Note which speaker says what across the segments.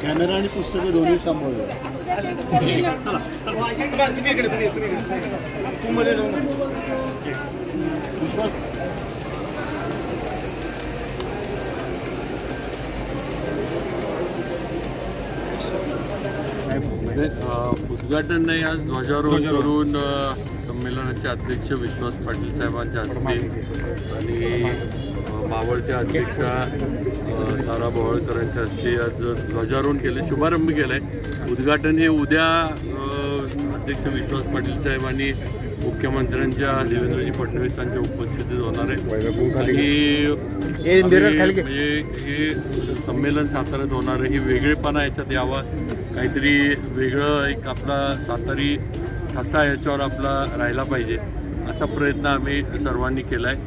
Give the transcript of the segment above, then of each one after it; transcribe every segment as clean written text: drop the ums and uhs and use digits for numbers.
Speaker 1: Camera आणि पुस्तकं दोन्ही सांभाळलं.
Speaker 2: उद्घाटन नाही, आज ध्वजारोहण करून संमेलनाचे अध्यक्ष विश्वास पाटील साहेबांच्या हस्ते आणि मावळच्या अध्यक्षा तारा बोहळकरांच्या हस्ते आज ध्वजारोहण केले, शुभारंभ केला आहे. उद्घाटन हे उद्या अध्यक्ष विश्वास पाटील साहेब आणि मुख्यमंत्र्यांच्या देवेंद्रजी फडणवीसांच्या उपस्थितीत होणार आहे. आणि म्हणजे हे संमेलन साताऱ्यात होणार आहे. ही वेगळेपणा याच्यात यावा, काहीतरी वेगळं एक आपला सातारी ठसा याच्यावर आपला राहिला पाहिजे असा प्रयत्न आम्ही सर्वांनी केला आहे.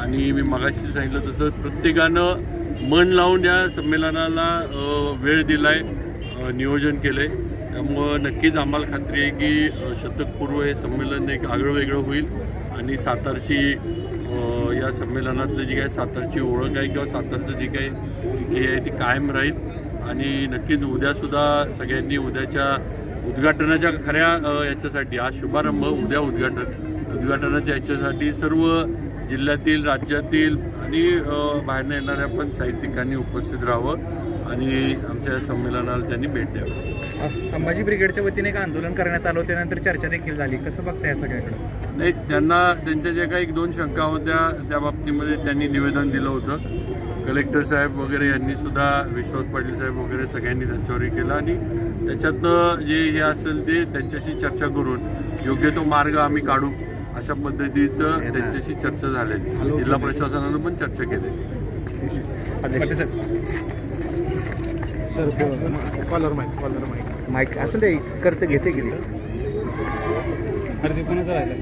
Speaker 2: आणि मी मगाशी सांगितलं तसं प्रत्येकानं मन लावून या संमेलनाला वेळ दिला आहे, नियोजन केलं आहे. त्यामुळं नक्कीच आम्हाला खात्री आहे की शतकपूर्व हे संमेलन एक आगळं वेगळं होईल आणि सातारची या संमेलनातलं जी काही सातारची ओळख आहे किंवा सातारचं जे काही हे आहे ती कायम राहील. आणि नक्कीच उद्यासुद्धा सगळ्यांनी उद्याच्या उद्घाटनाच्या खऱ्या याच्यासाठी आज शुभारंभ, उद्या उद्घाटनाच्या याच्यासाठी सर्व जिल्ह्यातील, राज्यातील आणि बाहेरनं येणाऱ्या पण साहित्यिकांनी उपस्थित राहावं आणि आमच्या संमेलनाला त्यांनी भेट द्यावी.
Speaker 3: संभाजी ब्रिगेडच्या वतीने एक आंदोलन करण्यात आलं, त्यानंतर चर्चा देखील झाली, कसं बघताय सगळ्याकडे?
Speaker 2: नाही, त्यांच्या ज्या काही 1-2 शंका होत्या त्या बाबतीमध्ये त्यांनी निवेदन दिलं होतं. कलेक्टर साहेब वगैरे यांनी सुद्धा, विश्वास पाटील साहेब वगैरे सगळ्यांनी त्यांच्यावर केलं आणि त्याच्यातनं जे हे असेल ते त्यांच्याशी चर्चा करून योग्य तो मार्ग आम्ही काढू अशा पद्धतीचं त्यांच्याशी चर्चा झालेली. जिल्हा प्रशासनानं पण चर्चा केली.
Speaker 3: माईक असं ते करते घेते गेली
Speaker 1: अरे ते कोणाचं राहिलं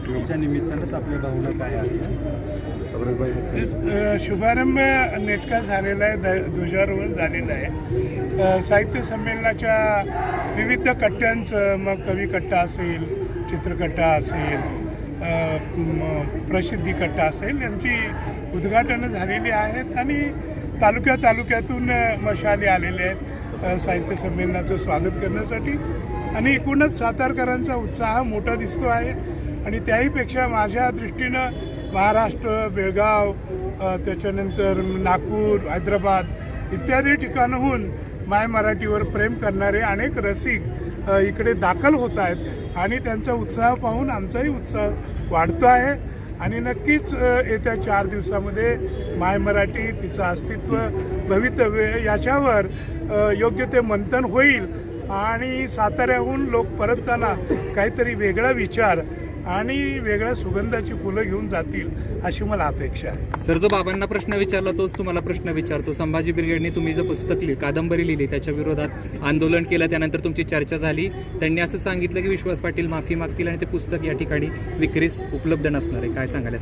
Speaker 1: तुमच्या निमित्तानंच आपल्या भावना काय आहे?
Speaker 4: शुभारंभ नेटका झालेला आहे, ध्वजारोहण झालेलं आहे. साहित्य संमेलनाच्या विविध कट्ट्यांचं, मग कवी कट्टा असेल, चित्रकट्टा असेल, प्रसिद्धी कट्टा असेल, यांची उद्घाटनं झालेली आहेत आणि तालुक्यातून मशाली आलेले आहेत साहित्य संमेलनाचं स्वागत करण्यासाठी. आणि एकूणच सातारकरांचा उत्साह मोठा दिसतो आहे. आणि त्याहीपेक्षा माझ्या दृष्टीनं महाराष्ट्र, बेळगाव, त्याच्यानंतर नागपूर, हैदराबाद इत्यादी ठिकाणाहून माय मराठीवर प्रेम करणारे अनेक रसिक इकडे दाखल होत आहेत आणि त्यांचा उत्साह पाहून आमचाही उत्साह वाढतो आहे. आणि नक्कीच येत्या 4 दिवसामध्ये माय मराठी, तिचं अस्तित्व, भवितव्य याच्यावर योग्य ते मंथन होईल आणि साताऱ्याहून लोक परतताना काहीतरी वेगळा विचार आणि वेगळ्या सुगंधाची फुलं घेऊन जातील अशी मला अपेक्षा आहे.
Speaker 3: सर, जो बाबांना प्रश्न विचारला तोच तुम्हाला प्रश्न विचारतो. संभाजी ब्रिगेडने तुम्ही जो पुस्तक कादंबरी लिहिली त्याच्या विरोधात आंदोलन केलं, त्यानंतर तुमची चर्चा झाली. त्यांनी असं सांगितलं की विश्वास पाटील माफी मागतील आणि ते पुस्तक या ठिकाणी विक्रीस उपलब्ध नसणार आहे. काय सांगायला?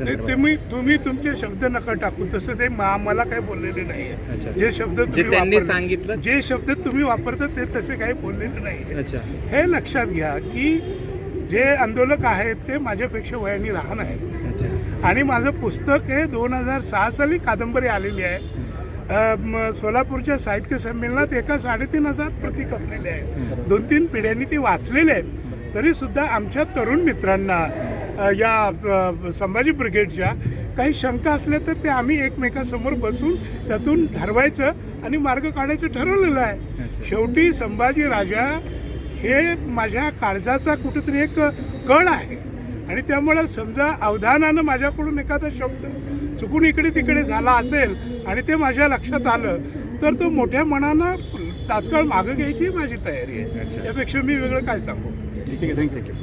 Speaker 4: तुम्ही तुमचे शब्द नका टाकू, तसं ते मला काही बोललेले नाही. जे शब्द
Speaker 3: त्यांनी सांगितलं,
Speaker 4: जे शब्द तुम्ही वापरता ते तसे काही बोललेले नाही.
Speaker 3: अच्छा, हे
Speaker 4: लक्षात घ्या की जे आंदोलक आहेत ते माझ्यापेक्षा वयाने लहान आहेत आणि माझं पुस्तक हे 2006 साली कादंबरी आलेली आहे. सोलापूरच्या साहित्य संमेलनात एका 3,500 प्रती खपलेले आहेत. 2-3 पिढ्यांनी ते वाचलेले आहेत. तरीसुद्धा आमच्या तरुण मित्रांना या संभाजी ब्रिगेडच्या काही शंका असल्या तर ते आम्ही एकमेकांसमोर बसून त्यातून ठरवायचं आणि मार्ग काढायचं ठरवलेलं आहे. शेवटी संभाजी राजा हे माझ्या काळजाचा कुठेतरी एक कण आहे आणि त्यामुळे समजा अवधानानं माझ्याकडून एखादा शब्द चुकून इकडे तिकडे झाला असेल आणि ते माझ्या लक्षात आलं तर तो मोठ्या मनानं तात्काळ मागं घ्यायची माझी तयारी आहे.
Speaker 1: अच्छा.
Speaker 4: यापेक्षा मी वेगळं काय सांगू.
Speaker 1: ठीक आहे, थँक्यू.